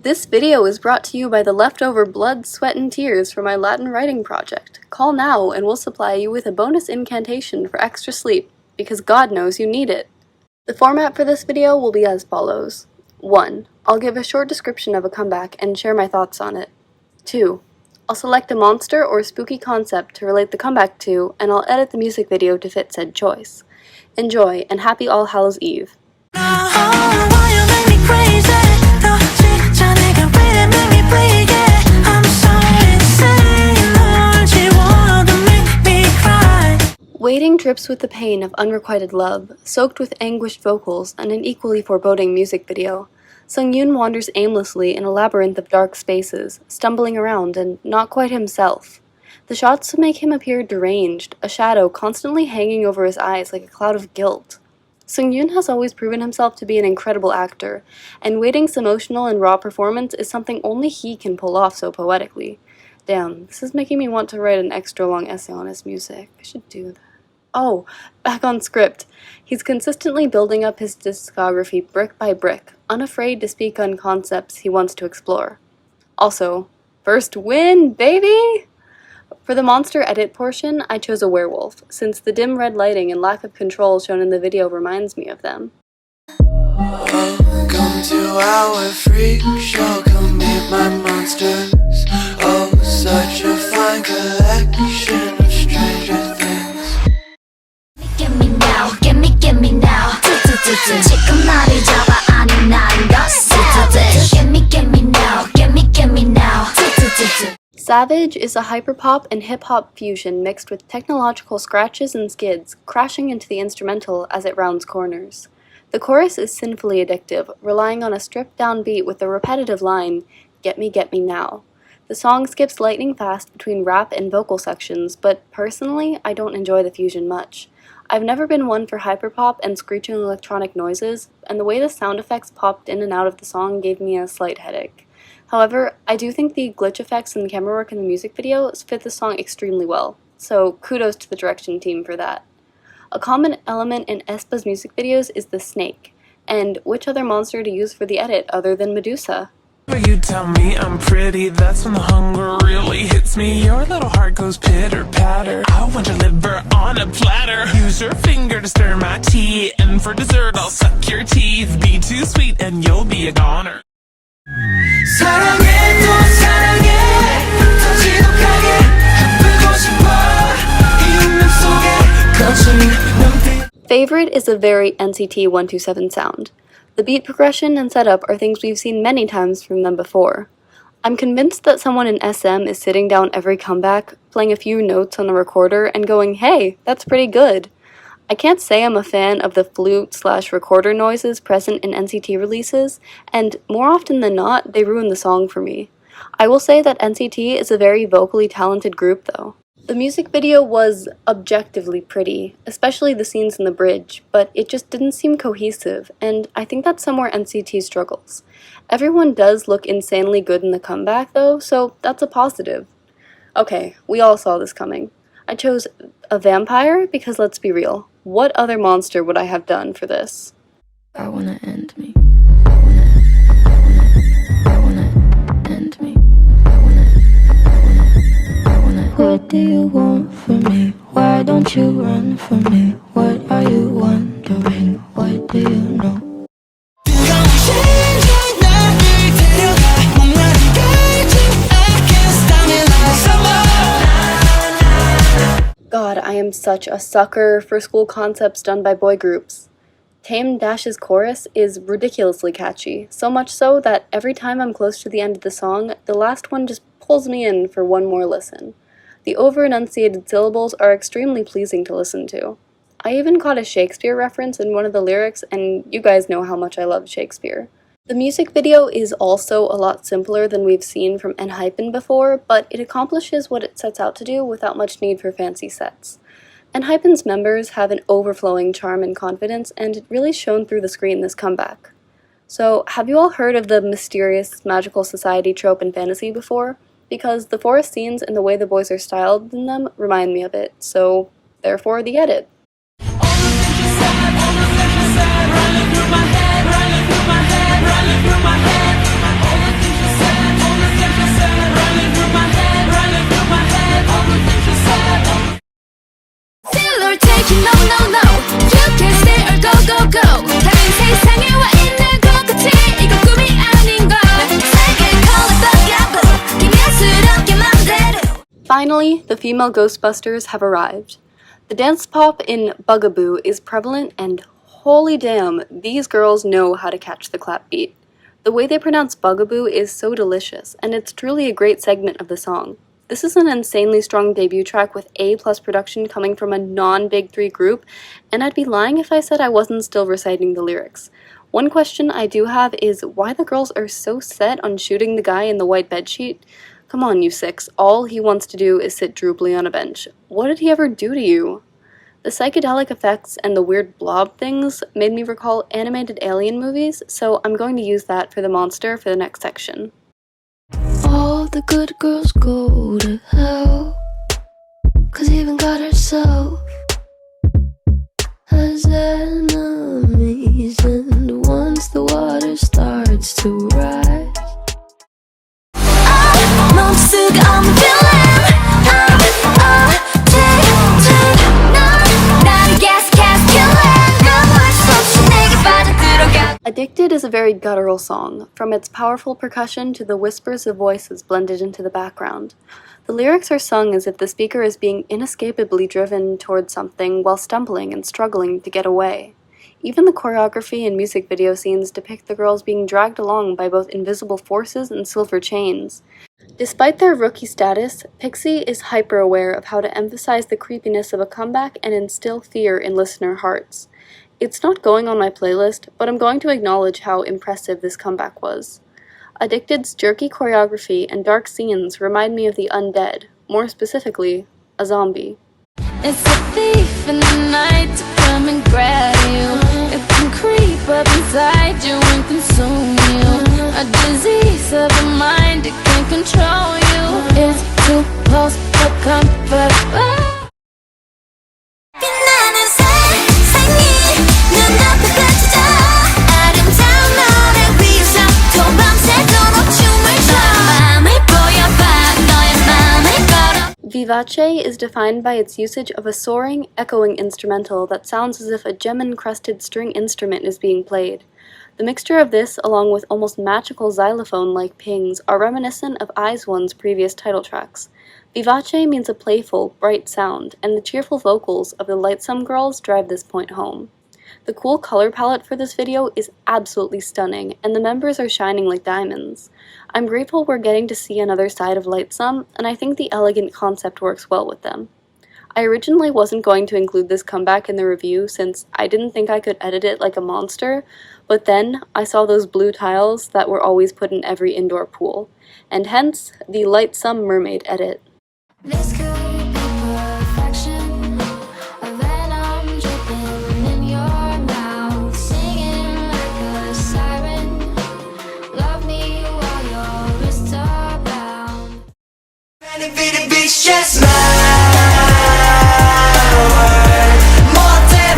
This video is brought to you by the leftover blood, sweat, and tears for my Latin writing project. Call now and we'll supply you with a bonus incantation for extra sleep, because God knows you need it. The format for this video will be as follows. 1. I'll give a short description of a comeback and share my thoughts on it. 2. I'll select a monster or spooky concept to relate the comeback to, and I'll edit the music video to fit said choice. Enjoy, and happy All Hallows Eve. Wading drips with the pain of unrequited love, soaked with anguished vocals and an equally foreboding music video. Sungyoon wanders aimlessly in a labyrinth of dark spaces, stumbling around and not quite himself. The shots make him appear deranged, a shadow constantly hanging over his eyes like a cloud of guilt. Sungyoon has always proven himself to be an incredible actor, and Wading's emotional and raw performance is something only he can pull off so poetically. Damn, this is making me want to write an extra long essay on his music. I should do that. Oh, back on script. He's consistently building up his discography brick by brick, unafraid to speak on concepts he wants to explore. Also, first win, baby! For the monster edit portion, I chose a werewolf, since the dim red lighting and lack of control shown in the video reminds me of them. Welcome to our freak show, come meet my monsters. Oh, such a fine collection of stranger things. Get me now, get me now. 지금 나를 잡아 아니 난 더 savage. Get me now, get me now. Savage is a hyperpop and hip-hop fusion mixed with technological scratches and skids, crashing into the instrumental as it rounds corners. The chorus is sinfully addictive, relying on a stripped-down beat with the repetitive line, get me now. The song skips lightning fast between rap and vocal sections, but personally, I don't enjoy the fusion much. I've never been one for hyperpop and screeching electronic noises, and the way the sound effects popped in and out of the song gave me a slight headache. However, I do think the glitch effects and camera work in the music video fit the song extremely well, so kudos to the direction team for that. A common element in aespa's music videos is the snake, and which other monster to use for the edit other than Medusa? You tell me I'm pretty, that's when the hunger really hits me. Your little heart goes pitter-patter. I want your liver on a platter. Use your finger to stir my tea, and for dessert I'll suck your teeth. Be too sweet and you'll be a goner. 사랑해 또 사랑해 더 지독하게 아프고 싶어 이 운명 속에 거친 눈빛. Favorite is a very NCT 127 sound. The beat progression and setup are things we've seen many times from them before. I'm convinced that someone in SM is sitting down every comeback, playing a few notes on a recorder and going, hey, that's pretty good. I can't say I'm a fan of the flute/recorder noises present in NCT releases, and more often than not, they ruin the song for me. I will say that NCT is a very vocally talented group though. The music video was objectively pretty, especially the scenes in the bridge, but it just didn't seem cohesive, and I think that's somewhere NCT struggles. Everyone does look insanely good in the comeback though, so that's a positive. Okay, we all saw this coming. I chose a vampire because let's be real, what other monster would I have done for this? I wanna end me. End me. What do you want from me? Why don't you run from me? What are you wondering? What do you know? God, I am such a sucker for school concepts done by boy groups. Tame Dash's chorus is ridiculously catchy, so much so that every time I'm close to the end of the song, the last one just pulls me in for one more listen. The over-enunciated syllables are extremely pleasing to listen to. I even caught a Shakespeare reference in one of the lyrics, and you guys know how much I love Shakespeare. The music video is also a lot simpler than we've seen from ENHYPEN before, but it accomplishes what it sets out to do without much need for fancy sets. ENHYPEN's members have an overflowing charm and confidence, and it really shone through the screen this comeback. So, have you all heard of the mysterious magical society trope in fantasy before? Because the forest scenes and the way the boys are styled in them remind me of it, so therefore the edit. Finally, the female Ghostbusters have arrived. The dance pop in Bugaboo is prevalent, and holy damn, these girls know how to catch the clap beat. The way they pronounce Bugaboo is so delicious, and it's truly a great segment of the song. This is an insanely strong debut track with A+ production coming from a non-Big Three group, and I'd be lying if I said I wasn't still reciting the lyrics. One question I do have is why the girls are so set on shooting the guy in the white bedsheet. Come on, you six, all he wants to do is sit droopily on a bench. What did he ever do to you? The psychedelic effects and the weird blob things made me recall animated alien movies, so I'm going to use that for the monster for the next section. All the good girls go to hell, 'cause even God herself has enemies, and once the water starts to rise, Addicted is a very guttural song, from its powerful percussion to the whispers of voices blended into the background. The lyrics are sung as if the speaker is being inescapably driven towards something while stumbling and struggling to get away. Even the choreography and music video scenes depict the girls being dragged along by both invisible forces and silver chains. Despite their rookie status, Pixie is hyper-aware of how to emphasize the creepiness of a comeback and instill fear in listener hearts. It's not going on my playlist, but I'm going to acknowledge how impressive this comeback was. Addicted's jerky choreography and dark scenes remind me of the undead, more specifically, a zombie. it's a thief in the night to come and grab you. It can creep up inside you and consume you. A disease of the mind, it can control you. It's too close for comfort. Vivace is defined by its usage of a soaring, echoing instrumental that sounds as if a gem-encrusted string instrument is being played. The mixture of this, along with almost magical xylophone-like pings, are reminiscent of IZ*ONE's previous title tracks. Vivace means a playful, bright sound, and the cheerful vocals of the Lightsome Girls drive this point home. The cool color palette for this video is absolutely stunning, and the members are shining like diamonds. I'm grateful we're getting to see another side of Lightsome, and I think the elegant concept works well with them. I originally wasn't going to include this comeback in the review since I didn't think I could edit it like a monster, but then I saw those blue tiles that were always put in every indoor pool, and hence the Lightsome Mermaid edit. This could be perfection, a venom dripping in your mouth, singing like a siren. Love me while your wrists are bound. Vicious my word. More than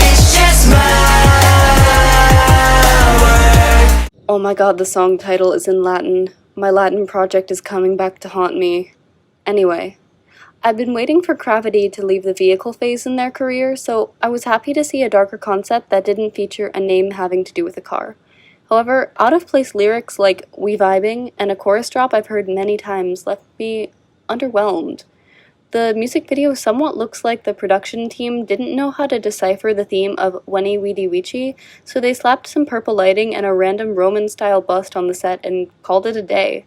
vicious my word. Oh my god, the song title is in Latin. My Latin project is coming back to haunt me. Anyway, I've been waiting for Gravity to leave the vehicle phase in their career, so I was happy to see a darker concept that didn't feature a name having to do with a car. However, out-of-place lyrics like "We Vibing" and a chorus drop I've heard many times left me underwhelmed. The music video somewhat looks like the production team didn't know how to decipher the theme of Weni Weedy Weechi, so they slapped some purple lighting and a random Roman-style bust on the set and called it a day.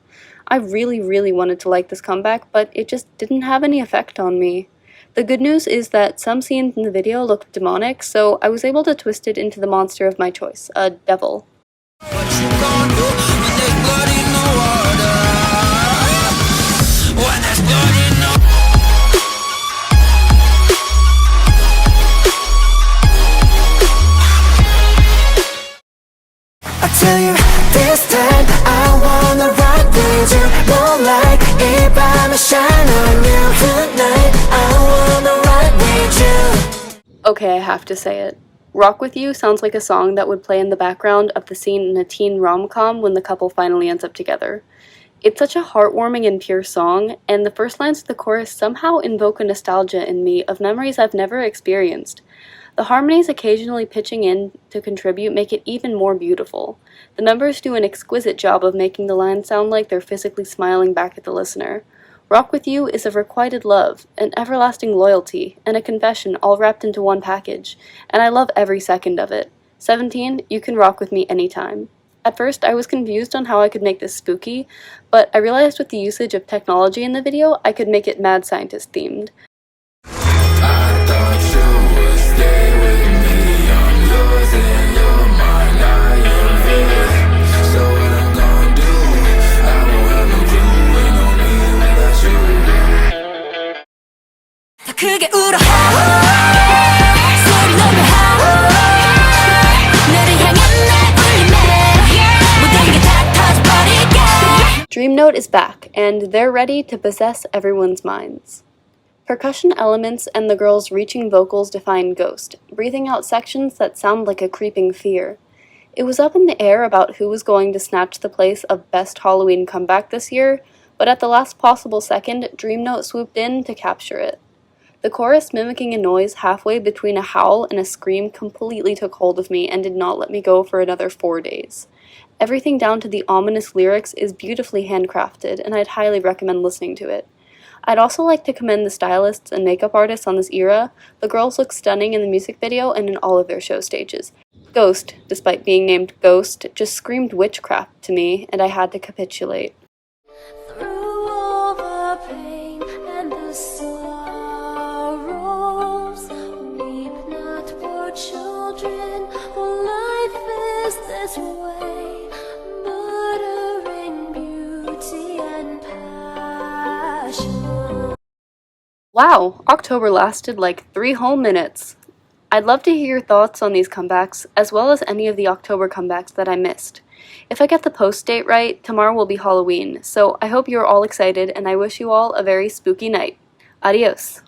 I really wanted to like this comeback, but it just didn't have any effect on me. The good news is that some scenes in the video looked demonic, so I was able to twist it into the monster of my choice, a devil. What you gonna do when there's blood in the water? When there's blood in the I tell you this time I wanna ride with you. No light, 이 밤에 shine on you tonight. I wanna ride with you. Okay, I have to say it. Rock With You sounds like a song that would play in the background of the scene in a teen rom-com when the couple finally ends up together. It's such a heartwarming and pure song, and the first lines of the chorus somehow invoke a nostalgia in me of memories I've never experienced. The harmonies occasionally pitching in to contribute make it even more beautiful. The members do an exquisite job of making the lines sound like they're physically smiling back at the listener. Rock With You is a requited love, an everlasting loyalty, and a confession all wrapped into one package, and I love every second of it. 17, you can rock with me anytime. At first, I was confused on how I could make this spooky, but I realized with the usage of technology in the video, I could make it mad scientist themed. 크게 울어 소리 높여 너를 향한 날 울림에 모든 게 다 터져버릴게. Dream Note is back, and they're ready to possess everyone's minds. Percussion elements and the girls' reaching vocals define Ghost, breathing out sections that sound like a creeping fear. It was up in the air about who was going to snatch the place of Best Halloween Comeback this year, but at the last possible second, Dream Note swooped in to capture it. The chorus mimicking a noise halfway between a howl and a scream completely took hold of me and did not let me go for another 4 days. Everything down to the ominous lyrics is beautifully handcrafted, and I'd highly recommend listening to it. I'd also like to commend the stylists and makeup artists on this era. The girls look stunning in the music video and in all of their show stages. Ghost, despite being named Ghost, just screamed witchcraft to me, and I had to capitulate. Through all the pain and the sorrows, weep not for children, life is this way, murdering beauty and passion. Wow, October lasted like 3 whole minutes. I'd love to hear your thoughts on these comebacks, as well as any of the October comebacks that I missed. If I get the post date right, tomorrow will be Halloween, so I hope you're all excited and I wish you all a very spooky night. Adios!